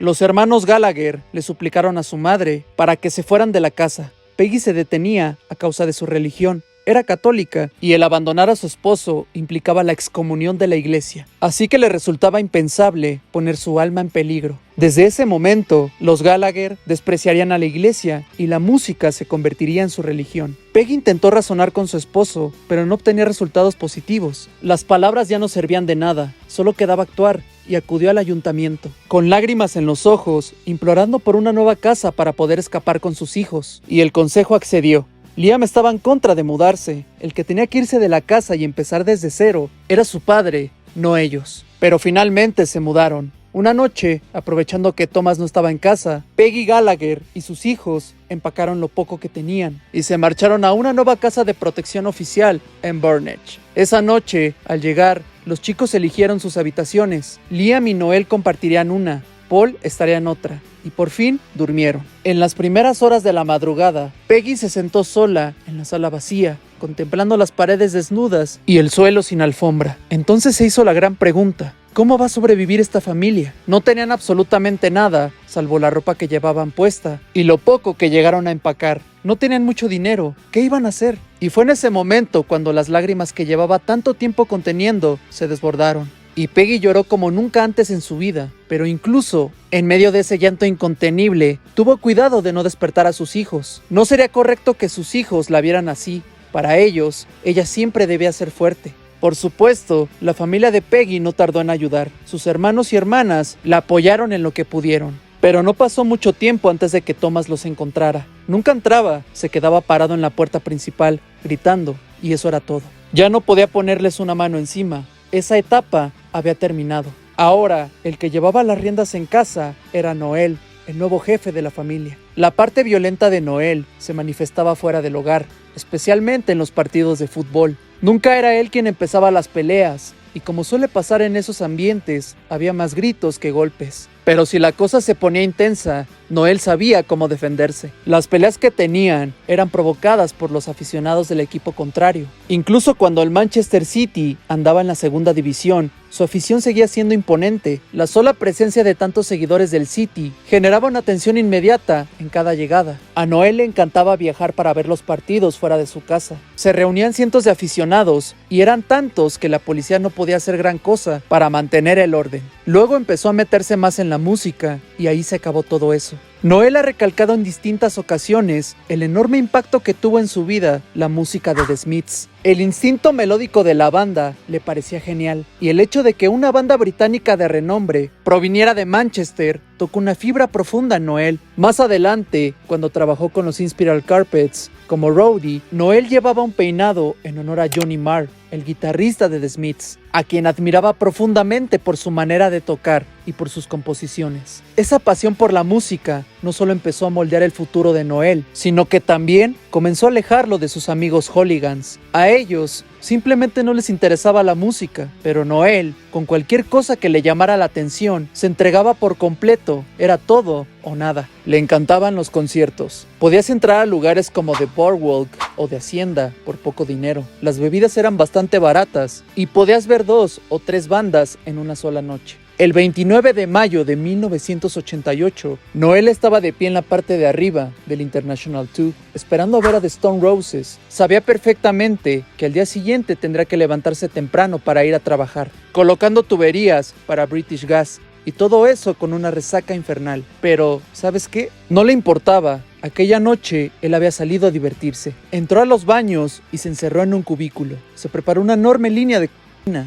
Los hermanos Gallagher le suplicaron a su madre para que se fueran de la casa. Peggy se detenía a causa de su religión. Era católica y el abandonar a su esposo implicaba la excomunión de la iglesia, así que le resultaba impensable poner su alma en peligro. Desde ese momento, los Gallagher despreciarían a la iglesia y la música se convertiría en su religión. Peggy intentó razonar con su esposo, pero no obtenía resultados positivos. Las palabras ya no servían de nada, solo quedaba actuar, y acudió al ayuntamiento, con lágrimas en los ojos, implorando por una nueva casa para poder escapar con sus hijos, y el consejo accedió. Liam estaba en contra de mudarse. El que tenía que irse de la casa y empezar desde cero era su padre, no ellos. Pero finalmente se mudaron. Una noche, aprovechando que Thomas no estaba en casa, Peggy Gallagher y sus hijos empacaron lo poco que tenían y se marcharon a una nueva casa de protección oficial en Burnage. Esa noche, al llegar, los chicos eligieron sus habitaciones. Liam y Noel compartirían una, Paul estaría en otra. Y por fin durmieron. En las primeras horas de la madrugada, Peggy se sentó sola en la sala vacía, contemplando las paredes desnudas y el suelo sin alfombra. Entonces se hizo la gran pregunta: ¿cómo va a sobrevivir esta familia? No tenían absolutamente nada, salvo la ropa que llevaban puesta y lo poco que llegaron a empacar. No tenían mucho dinero. ¿Qué iban a hacer? Y fue en ese momento cuando las lágrimas que llevaba tanto tiempo conteniendo se desbordaron. Y Peggy lloró como nunca antes en su vida, pero incluso en medio de ese llanto incontenible, tuvo cuidado de no despertar a sus hijos. No sería correcto que sus hijos la vieran así. Para ellos, ella siempre debía ser fuerte. Por supuesto, la familia de Peggy no tardó en ayudar. Sus hermanos y hermanas la apoyaron en lo que pudieron. Pero no pasó mucho tiempo antes de que Thomas los encontrara. Nunca entraba, se quedaba parado en la puerta principal, gritando, y eso era todo. Ya no podía ponerles una mano encima. Esa etapa había terminado. Ahora, el que llevaba las riendas en casa era Noel, el nuevo jefe de la familia. La parte violenta de Noel se manifestaba fuera del hogar, especialmente en los partidos de fútbol. Nunca era él quien empezaba las peleas, y como suele pasar en esos ambientes, había más gritos que golpes. Pero si la cosa se ponía intensa, Noel sabía cómo defenderse. Las peleas que tenían eran provocadas por los aficionados del equipo contrario. Incluso cuando el Manchester City andaba en la segunda división, su afición seguía siendo imponente. La sola presencia de tantos seguidores del City generaba una tensión inmediata en cada llegada. A Noel le encantaba viajar para ver los partidos fuera de su casa. Se reunían cientos de aficionados y eran tantos que la policía no podía hacer gran cosa para mantener el orden. Luego empezó a meterse más en la música y ahí se acabó todo eso. Noel ha recalcado en distintas ocasiones el enorme impacto que tuvo en su vida la música de The Smiths. El instinto melódico de la banda le parecía genial, y el hecho de que una banda británica de renombre proviniera de Manchester tocó una fibra profunda en Noel. Más adelante, cuando trabajó con los Inspiral Carpets como roadie, Noel llevaba un peinado en honor a Johnny Marr, el guitarrista de The Smiths, a quien admiraba profundamente por su manera de tocar y por sus composiciones. Esa pasión por la música no solo empezó a moldear el futuro de Noel, sino que también comenzó a alejarlo de sus amigos hooligans. A ellos simplemente no les interesaba la música, pero Noel, con cualquier cosa que le llamara la atención, se entregaba por completo. Era todo o nada. Le encantaban los conciertos. Podías entrar a lugares como The Boardwalk o de Hacienda por poco dinero. Las bebidas eran bastante baratas y podías ver 2 o 3 bandas en una sola noche. El 29 de mayo de 1988, Noel estaba de pie en la parte de arriba del International 2, esperando a ver a The Stone Roses. Sabía perfectamente que al día siguiente tendría que levantarse temprano para ir a trabajar, colocando tuberías para British Gas, y todo eso con una resaca infernal. Pero, ¿sabes qué? No le importaba. Aquella noche, él había salido a divertirse. Entró a los baños y se encerró en un cubículo. Se preparó una enorme línea de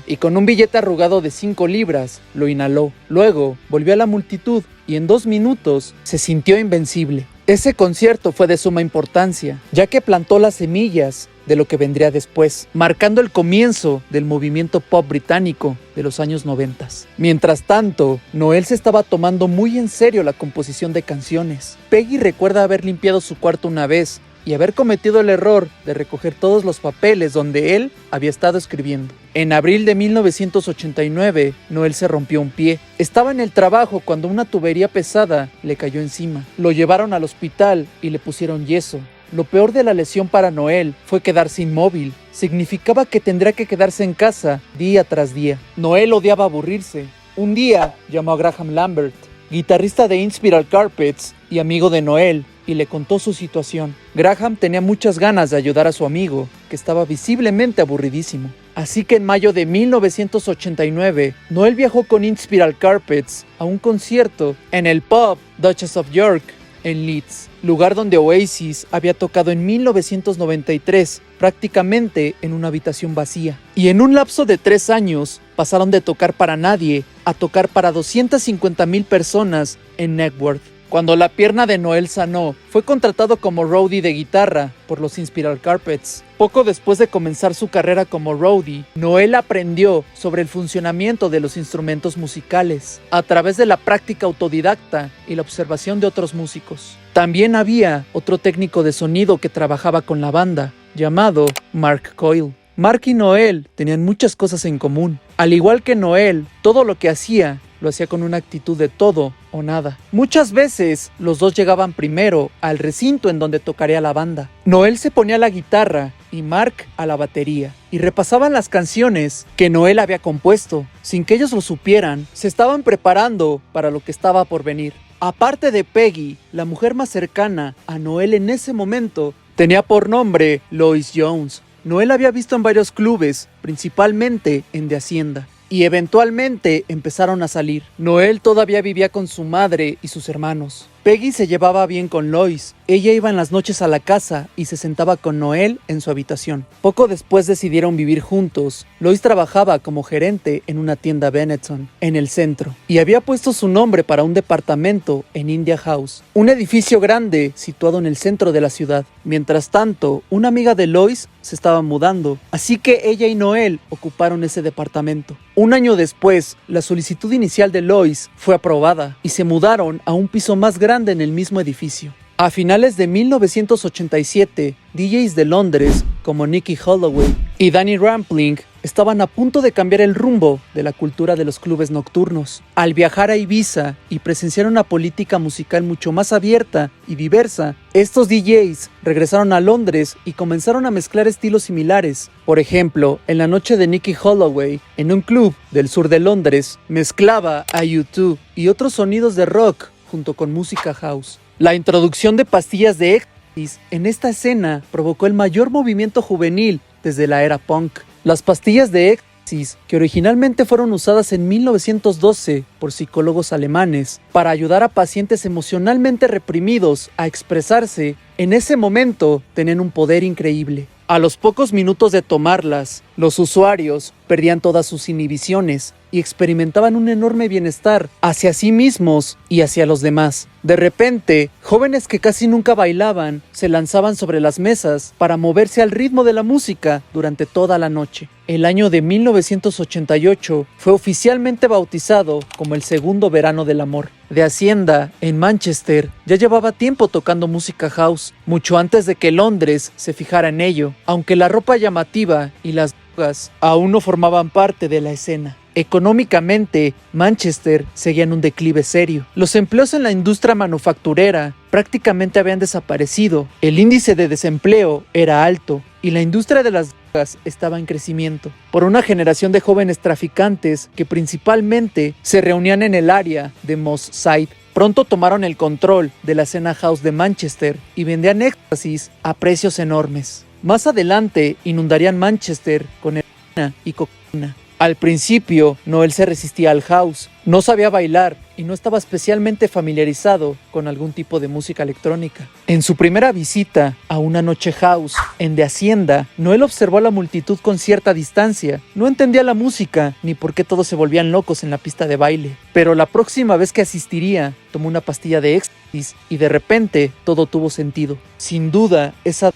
y con un billete arrugado de 5 libras, lo inhaló. Luego, volvió a la multitud y en 2 minutos se sintió invencible. Ese concierto fue de suma importancia, ya que plantó las semillas de lo que vendría después, marcando el comienzo del movimiento pop británico de los años 90. Mientras tanto, Noel se estaba tomando muy en serio la composición de canciones. Peggy recuerda haber limpiado su cuarto una vez y haber cometido el error de recoger todos los papeles donde él había estado escribiendo. En abril de 1989, Noel se rompió un pie. Estaba en el trabajo cuando una tubería pesada le cayó encima. Lo llevaron al hospital y le pusieron yeso. Lo peor de la lesión para Noel fue quedarse inmóvil. Significaba que tendría que quedarse en casa día tras día. Noel odiaba aburrirse. Un día llamó a Graham Lambert. guitarrista de Inspiral Carpets y amigo de Noel, y le contó su situación. Graham tenía muchas ganas de ayudar a su amigo, que estaba visiblemente aburridísimo. Así que en mayo de 1989, Noel viajó con Inspiral Carpets a un concierto en el pub Duchess of York, en Leeds, lugar donde Oasis había tocado en 1993, prácticamente en una habitación vacía. Y en un lapso de 3 años, pasaron de tocar para nadie a tocar para 250,000 personas en Knebworth. Cuando la pierna de Noel sanó, fue contratado como roadie de guitarra por los Inspiral Carpets. Poco después de comenzar su carrera como roadie, Noel aprendió sobre el funcionamiento de los instrumentos musicales a través de la práctica autodidacta y la observación de otros músicos. También había otro técnico de sonido que trabajaba con la banda, llamado Mark Coyle. Mark y Noel tenían muchas cosas en común. Al igual que Noel, todo lo que hacía lo hacía con una actitud de todo o nada. Muchas veces los dos llegaban primero al recinto en donde tocaría la banda. Noel se ponía a la guitarra y Mark a la batería, y repasaban las canciones que Noel había compuesto. Sin que ellos lo supieran, se estaban preparando para lo que estaba por venir. Aparte de Peggy, la mujer más cercana a Noel en ese momento tenía por nombre Lois Jones. Noel había visto en varios clubes, principalmente en The Hacienda, y eventualmente empezaron a salir. Noel todavía vivía con su madre y sus hermanos. Peggy se llevaba bien con Lois. Ella iba en las noches a la casa y se sentaba con Noel en su habitación. Poco después decidieron vivir juntos. Lois trabajaba como gerente en una tienda Benetton, en el centro, y había puesto su nombre para un departamento en India House, un edificio grande situado en el centro de la ciudad. Mientras tanto, una amiga de Lois se estaba mudando, así que ella y Noel ocuparon ese departamento. Un año después, la solicitud inicial de Lois fue aprobada y se mudaron a un piso más grande en el mismo edificio. A finales de 1987, DJs de Londres como Nicky Holloway y Danny Rampling estaban a punto de cambiar el rumbo de la cultura de los clubes nocturnos. Al viajar a Ibiza y presenciar una política musical mucho más abierta y diversa, estos DJs regresaron a Londres y comenzaron a mezclar estilos similares. Por ejemplo, en la noche de Nicky Holloway, en un club del sur de Londres, mezclaba a U2 y otros sonidos de rock junto con música house. La introducción de pastillas de éxtasis en esta escena provocó el mayor movimiento juvenil desde la era punk. Las pastillas de éxtasis, que originalmente fueron usadas en 1912 por psicólogos alemanes para ayudar a pacientes emocionalmente reprimidos a expresarse, en ese momento tenían un poder increíble. A los pocos minutos de tomarlas, los usuarios perdían todas sus inhibiciones y experimentaban un enorme bienestar hacia sí mismos y hacia los demás. De repente, jóvenes que casi nunca bailaban se lanzaban sobre las mesas para moverse al ritmo de la música durante toda la noche. El año de 1988 fue oficialmente bautizado como el segundo verano del amor. The Hacienda, en Manchester, ya llevaba tiempo tocando música house, mucho antes de que Londres se fijara en ello, aunque la ropa llamativa y las drogas aún no formaban parte de la escena. Económicamente, Manchester seguía en un declive serio. Los empleos en la industria manufacturera prácticamente habían desaparecido, el índice de desempleo era alto y la industria de las drogas estaba en crecimiento, por una generación de jóvenes traficantes que principalmente se reunían en el área de Moss Side. Pronto tomaron el control de la escena house de Manchester y vendían éxtasis a precios enormes. Más adelante inundarían Manchester con heroína y cocaína. Al principio, Noel se resistía al house, no sabía bailar y no estaba especialmente familiarizado con algún tipo de música electrónica. En su primera visita a una noche house en The Hacienda, Noel observó a la multitud con cierta distancia. No entendía la música ni por qué todos se volvían locos en la pista de baile. Pero la próxima vez que asistiría, tomó una pastilla de éxtasis y de repente todo tuvo sentido. Sin duda, esa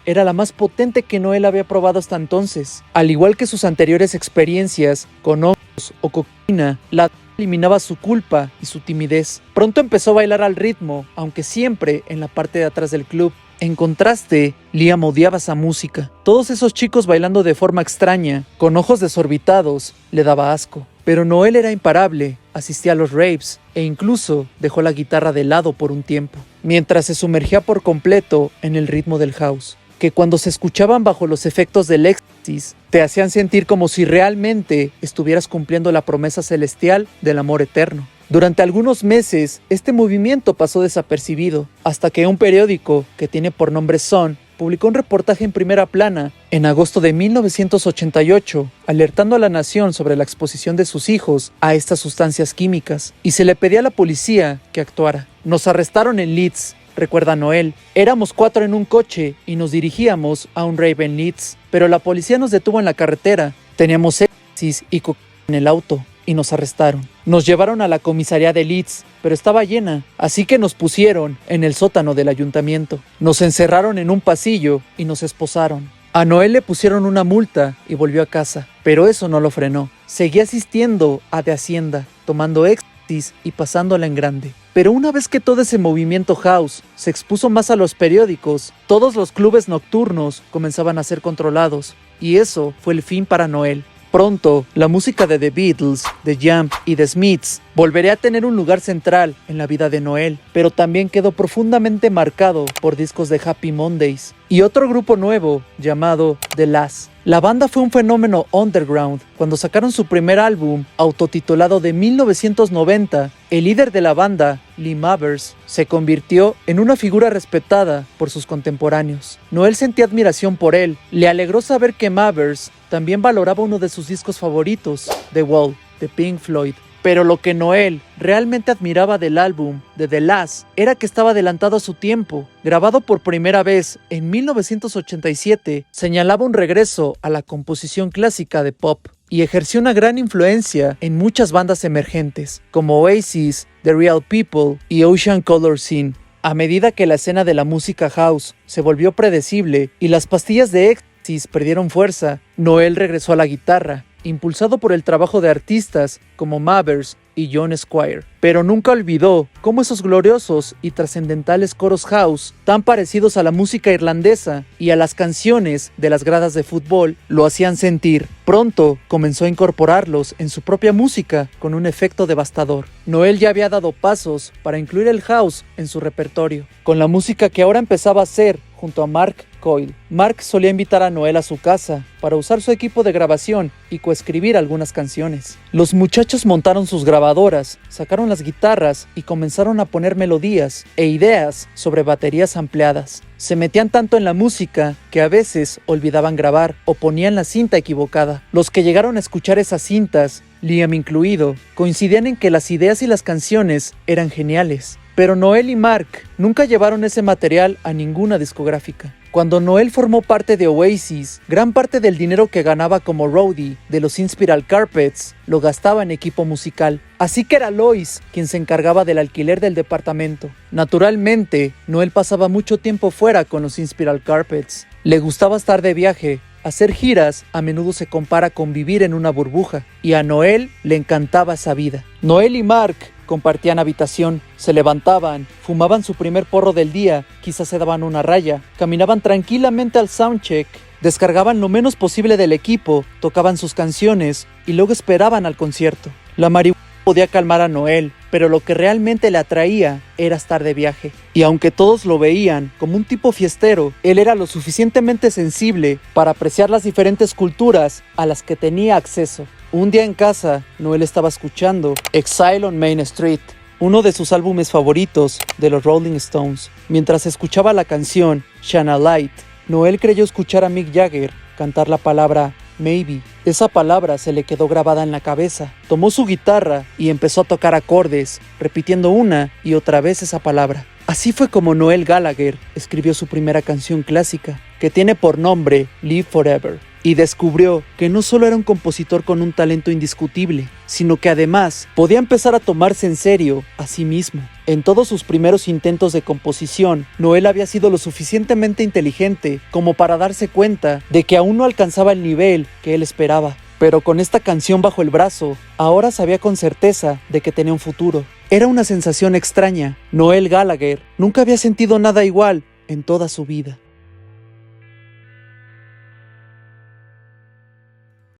era la más potente que Noel había probado hasta entonces. Al igual que sus anteriores experiencias con hongos o cocaína, la eliminaba su culpa y su timidez. Pronto empezó a bailar al ritmo, aunque siempre en la parte de atrás del club. En contraste, Liam odiaba esa música. Todos esos chicos bailando de forma extraña, con ojos desorbitados, le daba asco. Pero Noel era imparable, asistía a los raves e incluso dejó la guitarra de lado por un tiempo, mientras se sumergía por completo en el ritmo del house, que cuando se escuchaban bajo los efectos del éxtasis, te hacían sentir como si realmente estuvieras cumpliendo la promesa celestial del amor eterno. Durante algunos meses, este movimiento pasó desapercibido, hasta que un periódico, que tiene por nombre Sun, publicó un reportaje en primera plana en agosto de 1988, alertando a la nación sobre la exposición de sus hijos a estas sustancias químicas, y se le pedía a la policía que actuara. Nos arrestaron en Leeds, recuerda Noel. Éramos 4 en un coche y nos dirigíamos a un rave en Leeds, pero la policía nos detuvo en la carretera. Teníamos éxtasis y cocaína en el auto y nos arrestaron. Nos llevaron a la comisaría de Leeds, pero estaba llena, así que nos pusieron en el sótano del ayuntamiento. Nos encerraron en un pasillo y nos esposaron. A Noel le pusieron una multa y volvió a casa, pero eso no lo frenó. Seguía asistiendo a de Hacienda, tomando éxtasis y pasándola en grande. Pero una vez que todo ese movimiento house se expuso más a los periódicos, todos los clubes nocturnos comenzaban a ser controlados, y eso fue el fin para Noel. Pronto, la música de The Beatles, The Jam y The Smiths volvería a tener un lugar central en la vida de Noel, pero también quedó profundamente marcado por discos de Happy Mondays y otro grupo nuevo llamado The La's. La banda fue un fenómeno underground. Cuando sacaron su primer álbum, autotitulado de 1990, el líder de la banda, Lee Mavers, se convirtió en una figura respetada por sus contemporáneos. Noel sentía admiración por él. Le alegró saber que Mavers también valoraba uno de sus discos favoritos, The Wall, de Pink Floyd. Pero lo que Noel realmente admiraba del álbum de The La's era que estaba adelantado a su tiempo. Grabado por primera vez en 1987, señalaba un regreso a la composición clásica de pop y ejerció una gran influencia en muchas bandas emergentes, como Oasis, The Real People y Ocean Color Scene. A medida que la escena de la música house se volvió predecible y las pastillas de éxtasis perdieron fuerza, Noel regresó a la guitarra, impulsado por el trabajo de artistas como Mavers y John Squire, pero nunca olvidó cómo esos gloriosos y trascendentales coros house, tan parecidos a la música irlandesa y a las canciones de las gradas de fútbol, lo hacían sentir. Pronto comenzó a incorporarlos en su propia música con un efecto devastador. Noel ya había dado pasos para incluir el house en su repertorio, con la música que ahora empezaba a hacer junto a Mark Coyle. Mark solía invitar a Noel a su casa para usar su equipo de grabación y coescribir algunas canciones. Los muchachos montaron sus grabadoras, sacaron las guitarras y comenzaron a poner melodías e ideas sobre baterías ampliadas. Se metían tanto en la música que a veces olvidaban grabar o ponían la cinta equivocada. Los que llegaron a escuchar esas cintas, Liam incluido, coincidían en que las ideas y las canciones eran geniales. Pero Noel y Mark nunca llevaron ese material a ninguna discográfica. Cuando Noel formó parte de Oasis, gran parte del dinero que ganaba como roadie de los Inspiral Carpets lo gastaba en equipo musical. Así que era Lois quien se encargaba del alquiler del departamento. Naturalmente, Noel pasaba mucho tiempo fuera con los Inspiral Carpets. Le gustaba estar de viaje. Hacer giras a menudo se compara con vivir en una burbuja, y a Noel le encantaba esa vida. Noel y Mark compartían habitación, se levantaban, fumaban su primer porro del día, quizás se daban una raya, caminaban tranquilamente al soundcheck, descargaban lo menos posible del equipo, tocaban sus canciones y luego esperaban al concierto. La marihuana podía calmar a Noel, pero lo que realmente le atraía era estar de viaje. Y aunque todos lo veían como un tipo fiestero, él era lo suficientemente sensible para apreciar las diferentes culturas a las que tenía acceso. Un día en casa, Noel estaba escuchando Exile on Main Street, uno de sus álbumes favoritos de los Rolling Stones. Mientras escuchaba la canción Shine a Light, Noel creyó escuchar a Mick Jagger cantar la palabra Maybe. Esa palabra se le quedó grabada en la cabeza. Tomó su guitarra y empezó a tocar acordes, repitiendo una y otra vez esa palabra. Así fue como Noel Gallagher escribió su primera canción clásica, que tiene por nombre Live Forever, y descubrió que no solo era un compositor con un talento indiscutible, sino que además podía empezar a tomarse en serio a sí mismo. En todos sus primeros intentos de composición, Noel había sido lo suficientemente inteligente como para darse cuenta de que aún no alcanzaba el nivel que él esperaba. Pero con esta canción bajo el brazo, ahora sabía con certeza de que tenía un futuro. Era una sensación extraña. Noel Gallagher nunca había sentido nada igual en toda su vida.